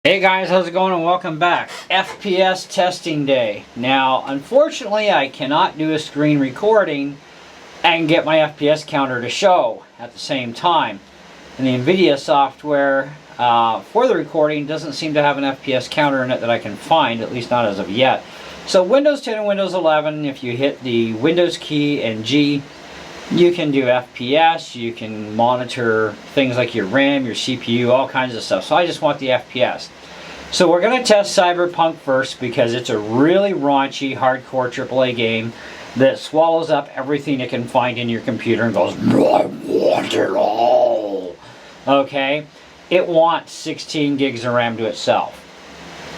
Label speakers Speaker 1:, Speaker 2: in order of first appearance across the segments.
Speaker 1: Hey guys, how's it going and welcome back. FPS testing day. Now, unfortunately, I cannot do a screen recording and get my FPS counter to show at the same time. And the NVIDIA software for the recording doesn't seem to have an FPS counter in it that I can find, at least not as of yet. So Windows 10 and Windows 11, if you hit the Windows key and G, you can do FPS, you can monitor things like your RAM, your CPU, all kinds of stuff. So I just want the FPS. So we're going to test Cyberpunk first because it's a really raunchy, hardcore AAA game that swallows up everything it can find in your computer and goes, I want it all. Okay? It wants 16 gigs of RAM to itself.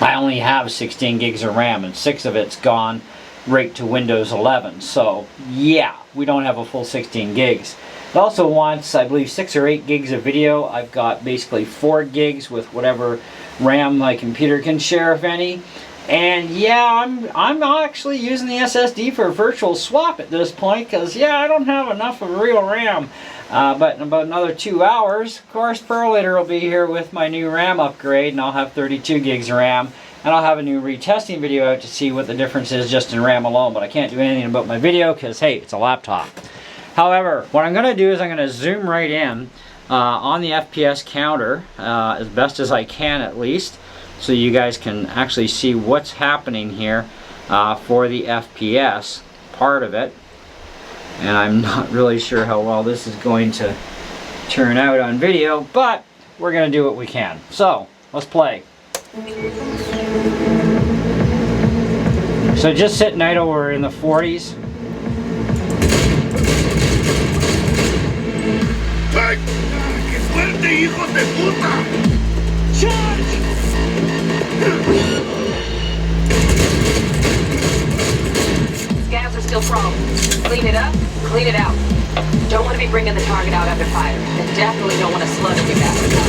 Speaker 1: I only have 16 gigs of RAM and 6 of it's gone right to Windows 11. So yeah, we don't have a full 16 gigs. It also wants, I believe, 6 or 8 gigs of video. I've got basically 4 gigs with whatever RAM my computer can share, if any. And yeah, I'm actually using the SSD for a virtual swap at this point because yeah, I don't have enough of real RAM. But in about another 2 hours, of course, Perlator will be here with my new RAM upgrade, and I'll have 32 gigs of RAM. And I'll have a new retesting video out to see what the difference is just in RAM alone. But I can't do anything about my video because, hey, it's a laptop. However, what I'm going to do is I'm going to zoom right in on the FPS counter as best as I can, at least, so you guys can actually see what's happening here for the FPS part of it. And I'm not really sure how well this is going to turn out on video, but we're going to do what we can. So, let's play. So just sitting idle, we're in the 40s.
Speaker 2: ¡Qué fuerte, hijos de puta! ¡Charge!
Speaker 3: Scavs are still prone. Clean it up, clean it out. Don't want to be bringing the target out under fire. And definitely don't want to slug me back without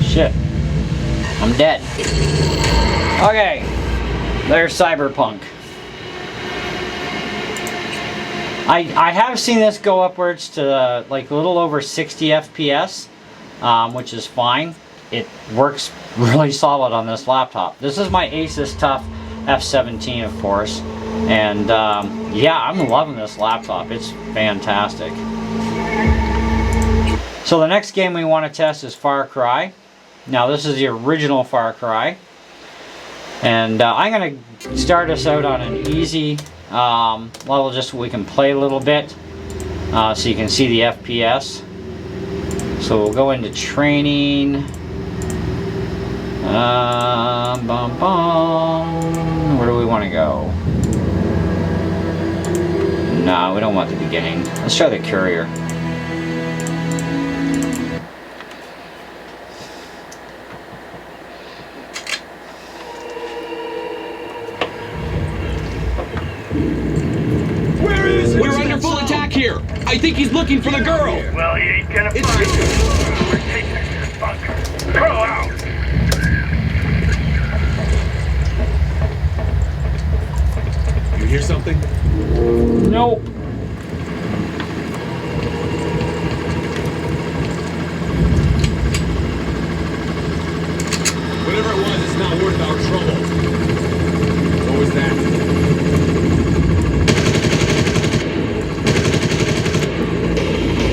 Speaker 1: Shit. I'm dead. Okay. There's Cyberpunk. I have seen this go upwards to like a little over 60 FPS, which is fine. It works really solid on this laptop. This is my ASUS TUF F17, of course. And yeah, I'm loving this laptop. It's fantastic. So the next game we want to test is Far Cry. Now this is the original Far Cry. And I'm going to start us out on an easy level just so we can play a little bit. So you can see the FPS. So we'll go into training. Where do we want to go? No, we don't want the beginning. Let's try the courier.
Speaker 4: We're under full attack here. I think he's looking for the girl.
Speaker 2: Well, he ain't gonna find her. We're taking this bunker. Throw out!
Speaker 4: You hear something?
Speaker 1: Nope.
Speaker 4: Whatever it was, it's not worth our trouble. What was that?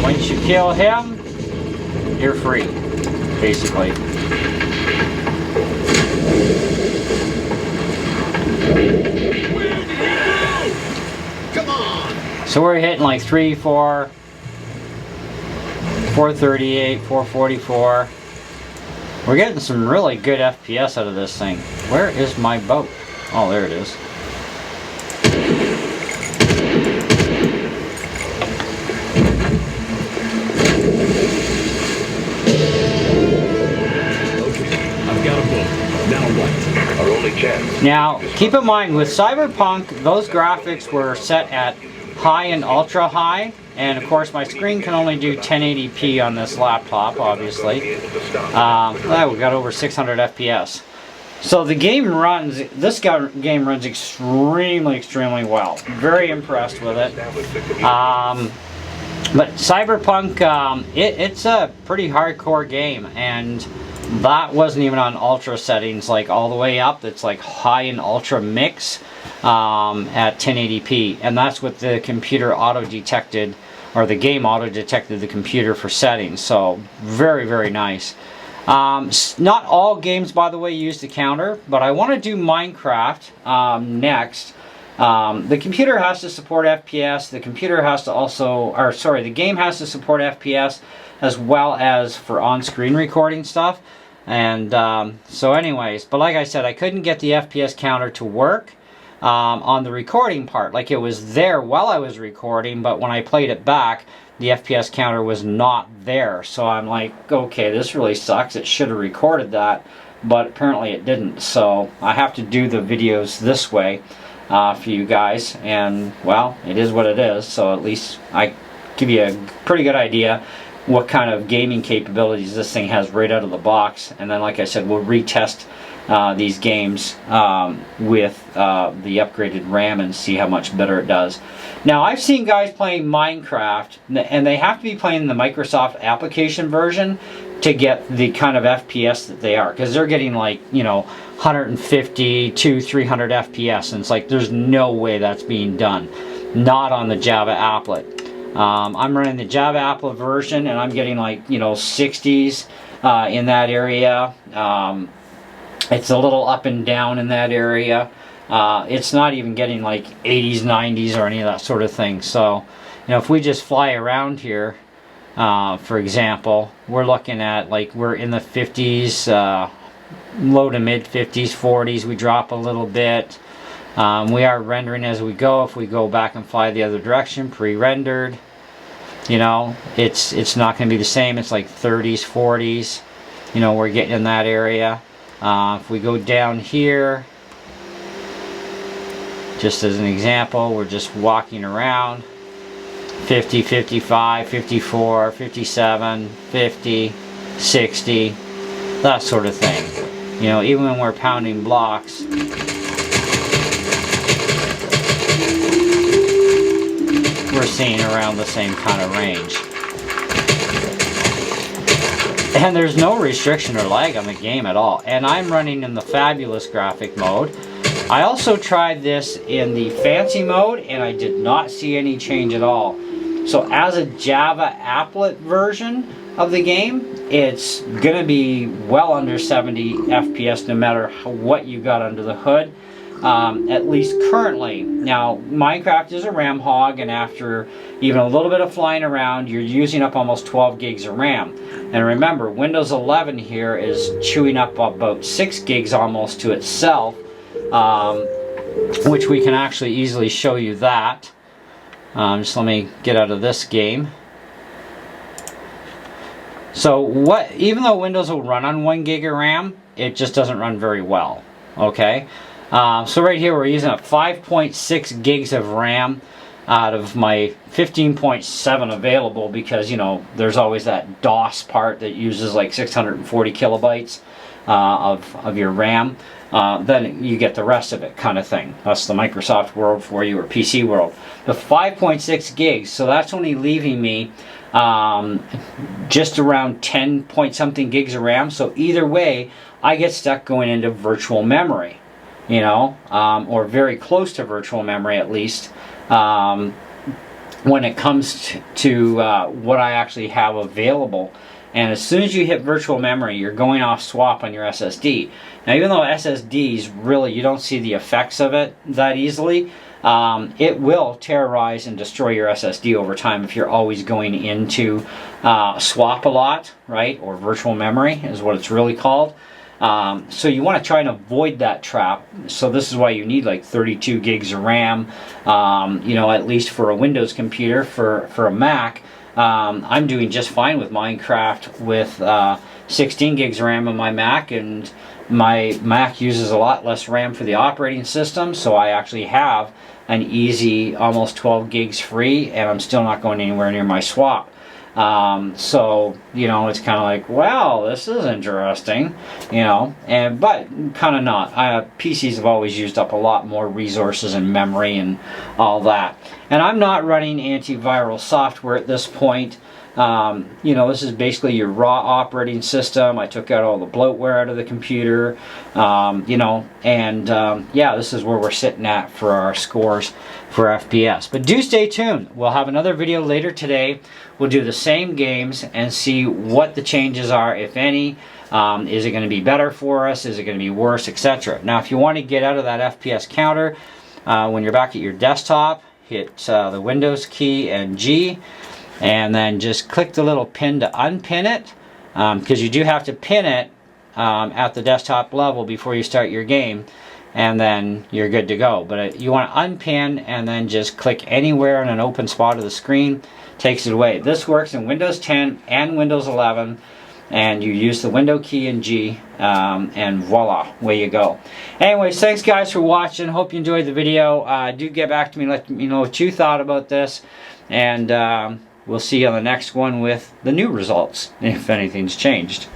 Speaker 1: Once you kill him, you're free, basically.
Speaker 4: Where did he go? Come on!
Speaker 1: So we're hitting like 3, 4, 438, 444. We're getting some really good FPS out of this thing. Where is my boat? Oh, there it is. Now, keep in mind with Cyberpunk, those graphics were set at high and ultra high, and of course my screen can only do 1080p on this laptop, obviously. We got over 600 FPS. So the game runs, game runs extremely well. Very impressed with it. But Cyberpunk, it's a pretty hardcore game, and that wasn't even on ultra settings, like all the way up. It's like high and ultra mix at 1080p, and that's what the computer auto-detected, or the game auto-detected the computer for settings. So very nice. Not all games, by the way, use the counter, but I want to do Minecraft next. The computer has to support FPS. The computer has to also, or sorry, the game has to support FPS as well as for on-screen recording stuff. And so anyways, but like I said, I couldn't get the FPS counter to work on the recording part. Like, it was there while I was recording, but when I played it back, the FPS counter was not there. So I'm like, okay, this really sucks. It should have recorded that, but apparently it didn't. So I have to do the videos this way for you guys, and well, it is what it is. So at least I give you a pretty good idea what kind of gaming capabilities this thing has right out of the box. And then, like I said, we'll retest these games with the upgraded RAM and see how much better it does. Now, I've seen guys playing Minecraft, and they have to be playing the Microsoft application version to get the kind of FPS that they are, because they're getting, like, you know, 150 to 300 FPS, and it's like there's no way that's being done. Not on the Java applet. I'm running the Java applet version, and I'm getting, like, you know, 60s in that area. It's a little up and down in that area. It's not even getting like 80s, 90s, or any of that sort of thing. So, you know, if we just fly around here, for example, we're looking at, like, we're in the 50s, low to mid 50s, 40s. We drop a little bit. We are rendering as we go. If we go back and fly the other direction, pre-rendered, you know, it's not going to be the same. It's like 30s, 40s. You know, we're getting in that area. If we go down here, just as an example, we're just walking around. 50, 55, 54, 57, 50, 60, that sort of thing. You know, even when we're pounding blocks, we're seeing around the same kind of range. And there's no restriction or lag on the game at all. And I'm running in the fabulous graphic mode. I also tried this in the fancy mode, and I did not see any change at all. So as a Java applet version of the game, it's going to be well under 70 FPS no matter what you got under the hood. At least currently. Now, Minecraft is a RAM hog, and after even a little bit of flying around, you're using up almost 12 gigs of RAM. And remember, Windows 11 here is chewing up about 6 gigs almost to itself, which we can actually easily show you that. Just let me get out of this game. So even though Windows will run on 1 gig of RAM, it just doesn't run very well. Okay? So right here we're using a 5.6 gigs of RAM out of my 15.7 available, because, you know, there's always that DOS part that uses like 640 kilobytes of your RAM. Then you get the rest of it, kind of thing. That's the Microsoft world for you, or PC world. The 5.6 gigs, so that's only leaving me just around 10 point something gigs of RAM. So either way, I get stuck going into virtual memory, you know, or very close to virtual memory at least, when it comes to what I actually have available. And as soon as you hit virtual memory, you're going off swap on your SSD. Now, even though SSDs, really, you don't see the effects of it that easily, it will terrorize and destroy your SSD over time if you're always going into swap a lot, right? Or virtual memory is what it's really called. So you want to try and avoid that trap. So this is why you need like 32 gigs of RAM, you know, at least for a Windows computer. For a Mac, I'm doing just fine with Minecraft with 16 gigs of RAM on my Mac, and my Mac uses a lot less RAM for the operating system, so I actually have an easy almost 12 gigs free, and I'm still not going anywhere near my swap. So, you know, it's kind of like, wow, this is interesting, you know, but kind of not. PCs have always used up a lot more resources and memory and all that. And I'm not running antiviral software at this point. You know, this is basically your raw operating system. I took out all the bloatware out of the computer, you know, and yeah, this is where we're sitting at for our scores for FPS. But do stay tuned. We'll have another video later today. We'll do the same games and see what the changes are, if any. Is it going to be better for us? Is it going to be worse, etc. Now, if you want to get out of that FPS counter, when you're back at your desktop, hit the Windows key and G, and then just click the little pin to unpin it, because you do have to pin it at the desktop level before you start your game, and then you're good to go. But you want to unpin and then just click anywhere in an open spot of the screen, takes it away. This works in Windows 10 and Windows 11, and you use the window key and G, and voila, away you go. Anyways, thanks guys for watching. Hope you enjoyed the video. Do get back to me, let me know what you thought about this, and we'll see you on the next one with the new results, if anything's changed.